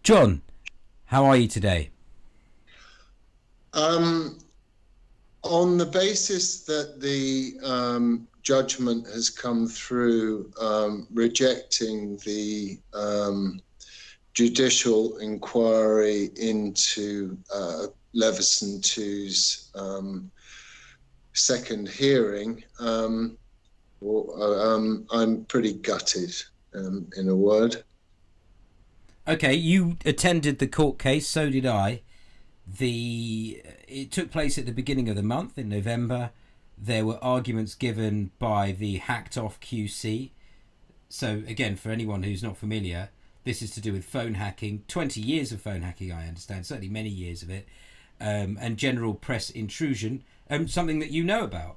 John, how are you today? Um, on the basis that the judgment has come through rejecting the judicial inquiry into Leveson2's second hearing, I'm pretty gutted, in a word. Okay, you attended the court case, so did I. It took place at the beginning of the month in November. There were arguments given by the hacked off QC. So again, for anyone who's not familiar, this is to do with phone hacking. 20 years of phone hacking, I understand, certainly many years of it, and general press intrusion. Something that you know about.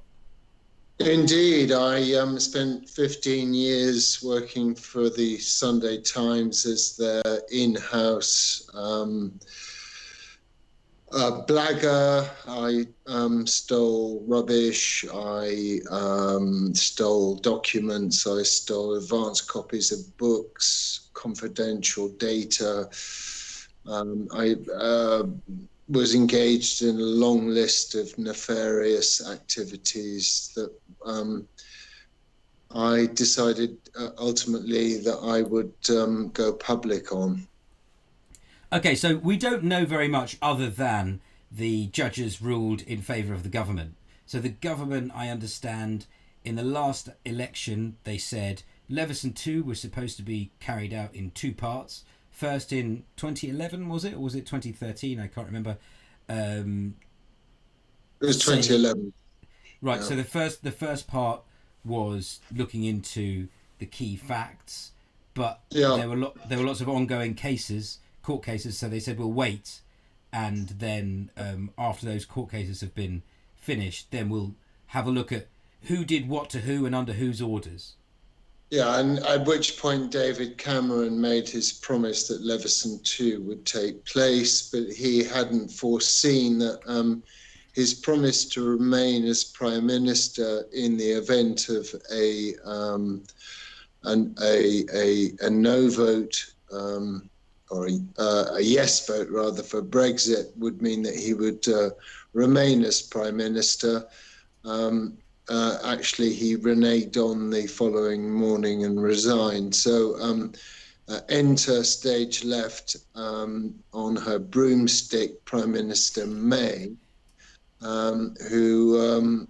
Indeed, I spent 15 years working for the Sunday Times as their in-house Blagger. I stole rubbish, I stole documents, I stole advanced copies of books, confidential data. I was engaged in a long list of nefarious activities that I decided ultimately that I would go public on. Okay, so we don't know very much other than the judges ruled in favour of the government. So the government, I understand, in the last election, they said Leveson2 was supposed to be carried out in two parts. First in 2011, was it? Or was it 2013? I can't remember. It was 2011. Right, Yeah. so the first part was looking into the key facts, but Yeah. there were lots of ongoing court cases. So they said we'll wait, and then after those court cases have been finished, then we'll have a look at who did what to who and under whose orders. Yeah, and at which point David Cameron made his promise that Leveson2 would take place, but he hadn't foreseen that his promise to remain as Prime Minister in the event of a no vote, or a yes vote rather, for Brexit would mean that he would remain as Prime Minister. Actually, he reneged on the following morning and resigned. So enter stage left on her broomstick Prime Minister May, who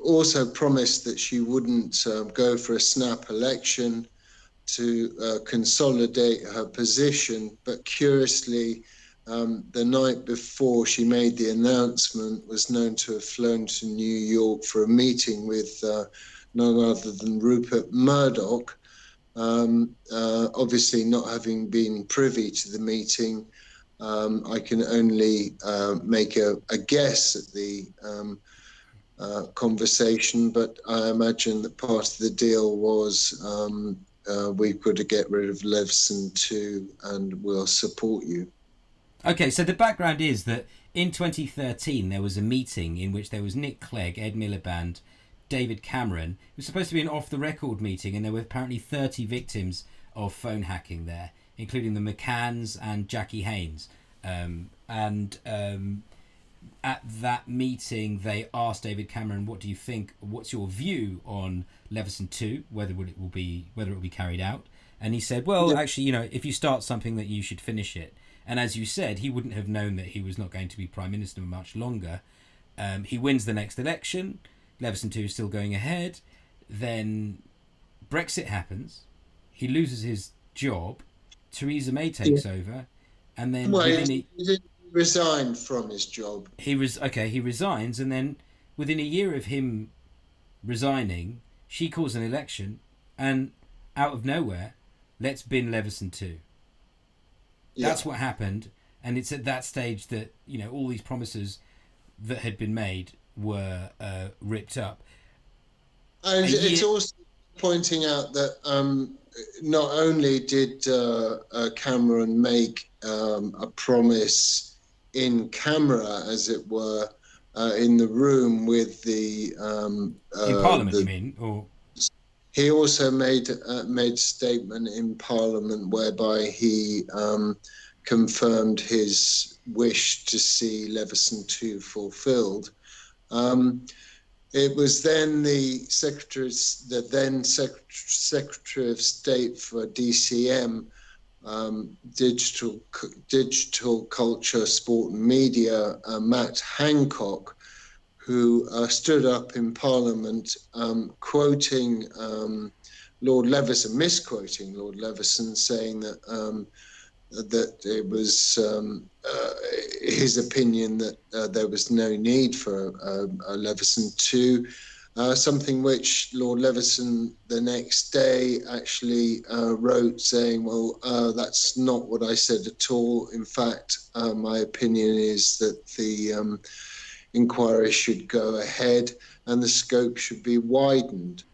also promised that she wouldn't go for a snap election to consolidate her position, but curiously, the night before she made the announcement, was known to have flown to New York for a meeting with none other than Rupert Murdoch. Obviously, not having been privy to the meeting, I can only make a guess at the conversation, but I imagine that part of the deal was we've got to get rid of Leveson2 and we'll support you. Okay, so the background is that in 2013 there was a meeting in which there was Nick Clegg, Ed Miliband, David Cameron. It was supposed to be an off-the-record meeting, and there were apparently 30 victims of phone hacking there, including the McCanns and Jackie Haynes. At that meeting, they asked David Cameron, "What do you think? What's your view on Leveson2? Whether it will be carried out?" And he said, "Well, Yeah. actually, if you start something, that you should finish it." And as you said, he wouldn't have known that he was not going to be Prime Minister much longer. He wins the next election. Leveson2 is still going ahead. Then Brexit happens. He loses his job. Theresa May takes over. And then Well, he didn't resign from his job. he resigns. And then within a year of him resigning, she calls an election. And out of nowhere, let's bin Leveson2. Yeah. That's what happened, and it's at that stage that all these promises that had been made were ripped up. And it's also pointing out that not only did Cameron make a promise in camera, as it were, in the room with in Parliament, you mean, or he also made a statement in Parliament whereby he confirmed his wish to see Leveson2 fulfilled. It was then the then Secretary of State for DCM, Digital Culture, Sport and Media, Matt Hancock, who stood up in Parliament quoting Lord Leveson, misquoting Lord Leveson, saying that it was his opinion that there was no need for a Leveson2, something which Lord Leveson the next day actually wrote saying, well, that's not what I said at all. In fact, my opinion is that the inquiry should go ahead and the scope should be widened.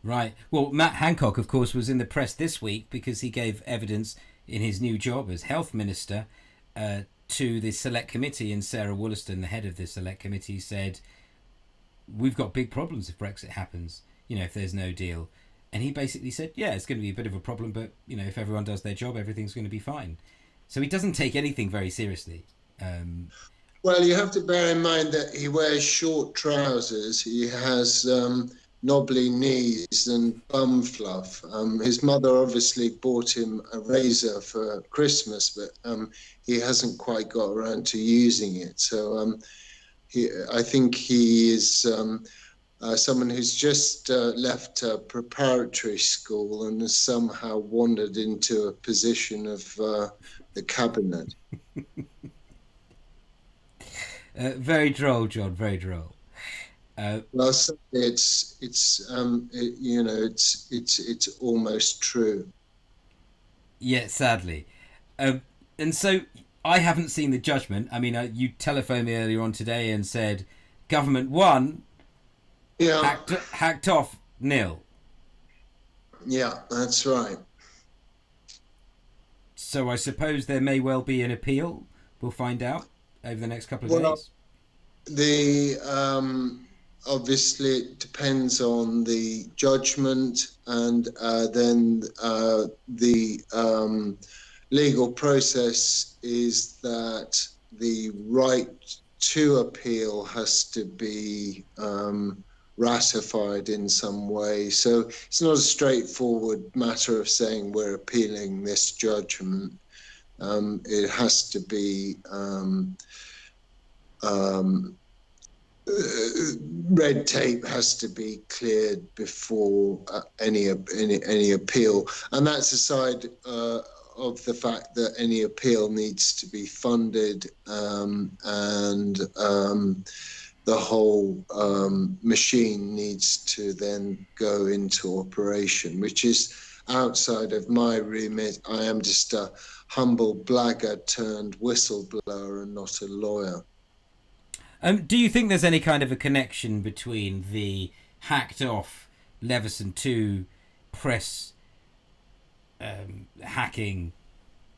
Right. Well, Matt Hancock, of course, was in the press this week because he gave evidence in his new job as health minister to the select committee, and Sarah Wollaston, the head of the select committee, said, we've got big problems if Brexit happens, if there's no deal. And he basically said, yeah, it's going to be a bit of a problem, but, if everyone does their job, everything's going to be fine. So he doesn't take anything very seriously. Well, you have to bear in mind that he wears short trousers. He has knobbly knees and bum fluff. His mother obviously bought him a razor for Christmas, but he hasn't quite got around to using it. So I think he is someone who's just left preparatory school and has somehow wandered into a position of the cabinet. Very droll, John. Very droll. Well, it's almost true. Yeah, sadly. And so I haven't seen the judgment. I mean, you telephoned me earlier on today and said government won, Yeah, hacked off nil. Yeah, that's right. So I suppose there may well be an appeal. We'll find out over the next couple of days. The obviously it depends on the judgment, and then the legal process is that the right to appeal has to be ratified in some way. So it's not a straightforward matter of saying we're appealing this judgment. It has to be red tape has to be cleared before any appeal, and that's aside of the fact that any appeal needs to be funded, and the whole machine needs to then go into operation, which is outside of my remit. I am just a humble blagger turned whistleblower and not a lawyer. Do you think there's any kind of a connection between the hacked off Leveson2 press hacking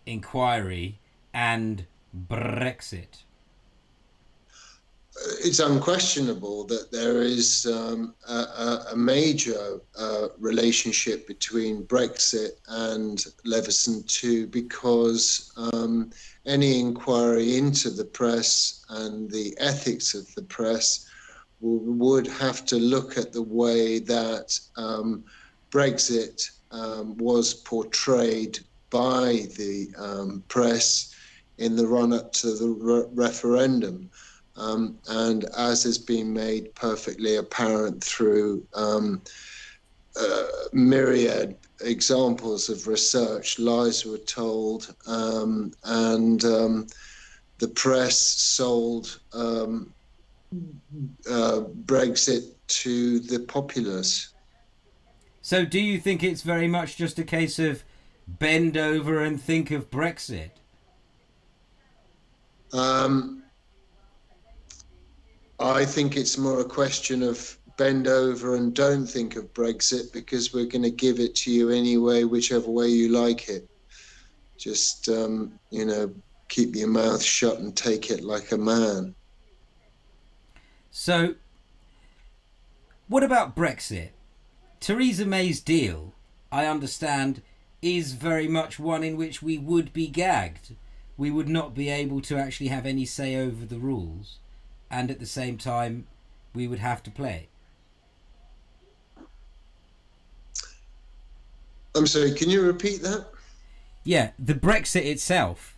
inquiry and Brexit? It's unquestionable that there is a major relationship between Brexit and Leveson2, because any inquiry into the press and the ethics of the press would have to look at the way that Brexit was portrayed by the press in the run-up to the referendum. And as has been made perfectly apparent through myriad examples of research, lies were told, and the press sold Brexit to the populace. So do you think it's very much just a case of bend over and think of Brexit? I think it's more a question of bend over and don't think of Brexit, because we're going to give it to you anyway, whichever way you like it. Just, keep your mouth shut and take it like a man. So, what about Brexit? Theresa May's deal, I understand, is very much one in which we would be gagged. We would not be able to actually have any say over the rules, and at the same time, we would have to play. I'm sorry, can you repeat that? Yeah, the Brexit itself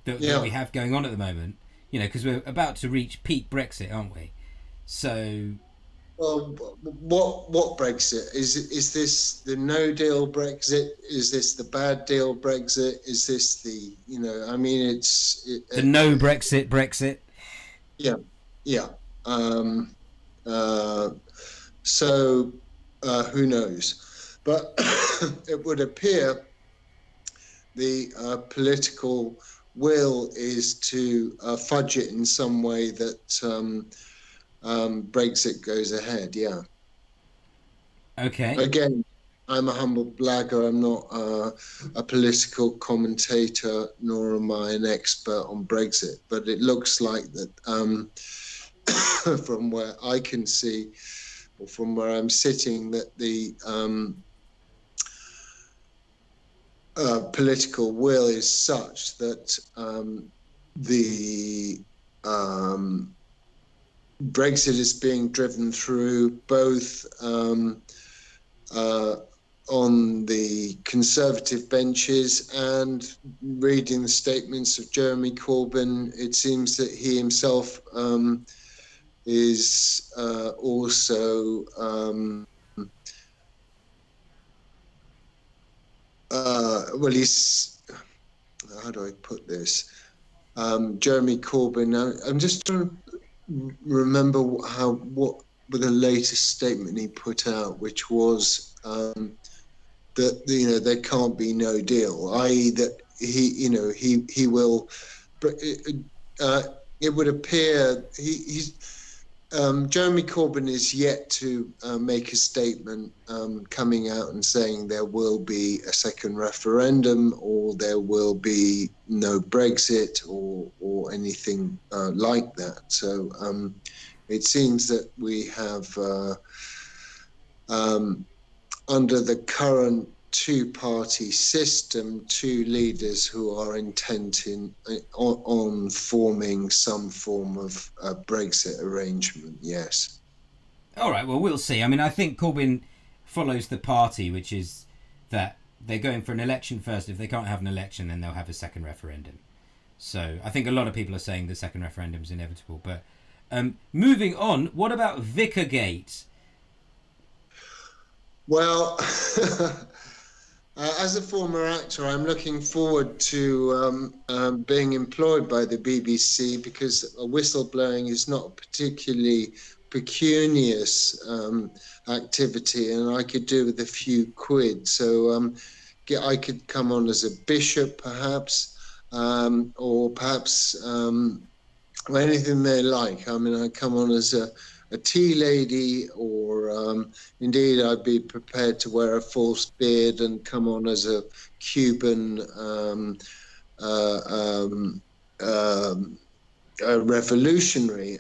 that Yeah. we have going on at the moment, because we're about to reach peak Brexit, aren't we? So Well, what Brexit is this the no deal Brexit? Is this the bad deal Brexit? Is this the I mean the no Brexit. yeah, yeah. Um, uh, so who knows? But it would appear the political will is to fudge it in some way that Brexit goes ahead. Yeah. Okay. Again, I'm a humble blagger. I'm not a political commentator, nor am I an expert on Brexit. But it looks like that from where I can see, or from where I'm sitting, that the political will is such that the Brexit is being driven through both on the Conservative benches, and reading the statements of Jeremy Corbyn, it seems that he himself is also well, he's, how do I put this? Jeremy Corbyn. I'm just trying to remember what the latest statement he put out, which was that there can't be no deal, i.e. that he will. It would appear he's Jeremy Corbyn is yet to make a statement coming out and saying there will be a second referendum, or there will be no Brexit, or anything like that. So it seems that we have under the current two-party system, two leaders who are intent on forming some form of Brexit arrangement. Yes. All right. Well, we'll see. I mean, I think Corbyn follows the party, which is that they're going for an election first. If they can't have an election, then they'll have a second referendum. So I think a lot of people are saying the second referendum is inevitable. But moving on, what about Vicargate? Well, as a former actor, I'm looking forward to being employed by the BBC, because whistleblowing is not a particularly pecunious activity, and I could do with a few quid. So I could come on as a bishop, perhaps, or perhaps anything they like. I mean, I come on as a tea lady, or indeed I'd be prepared to wear a false beard and come on as a Cuban uh, um, a revolutionary.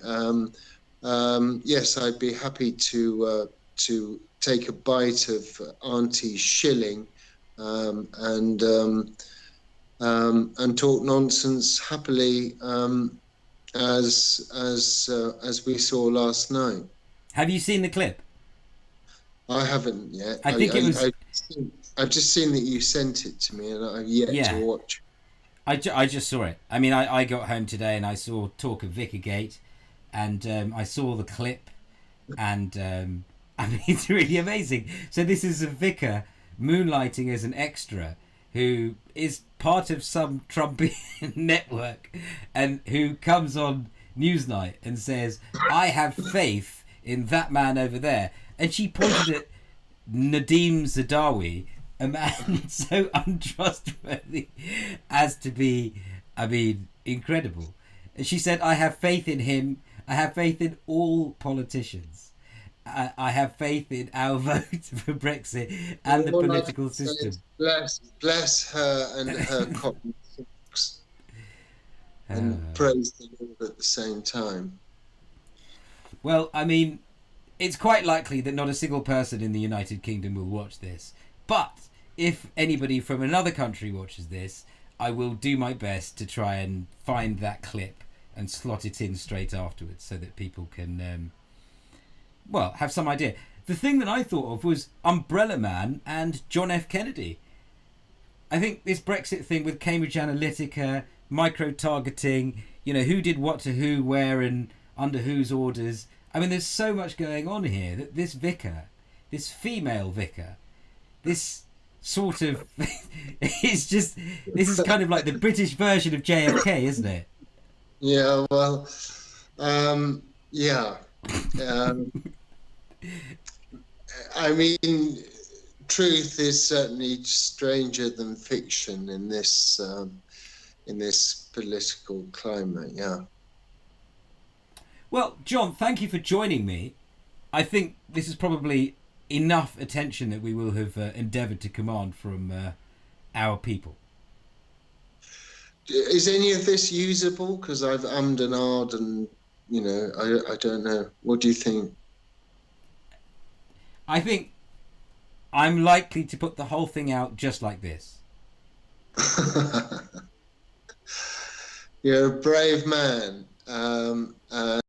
Yes, I'd be happy to take a bite of Auntie Shilling and talk nonsense happily, as we saw last night. Have you seen the clip? I haven't yet. I think it was. I've just seen that you sent it to me, and I've yet to Yeah, watch. I just saw it. I mean, I got home today and I saw talk of Vicargate, and I saw the clip, and I mean, it's really amazing. So this is a vicar moonlighting as an extra who is part of some Trumpian network, and who comes on Newsnight and says, "I have faith in that man over there," and she pointed at Nadeem Zadawi, a man so untrustworthy as to be, I mean, incredible. And she said, "I have faith in him. I have faith in all politicians. I have faith in our vote for Brexit and the political system." Bless her and her cotton socks, and praise the Lord at the same time. Well, I mean, it's quite likely that not a single person in the United Kingdom will watch this. But if anybody from another country watches this, I will do my best to try and find that clip and slot it in straight afterwards so that people can, have some idea. The thing that I thought of was Umbrella Man and John F. Kennedy. I think this Brexit thing with Cambridge Analytica, micro-targeting, who did what to who, where, and under whose orders. I mean, there's so much going on here that this vicar, this female vicar, this sort of this is kind of like the British version of JFK, isn't it? Yeah, well, yeah. I mean, truth is certainly stranger than fiction in this political climate. Yeah. Well, John, thank you for joining me. I think this is probably enough attention that we will have endeavoured to command from our people. Is any of this usable? Because I've ummed and ahed and, I don't know. What do you think? I think I'm likely to put the whole thing out just like this. You're a brave man.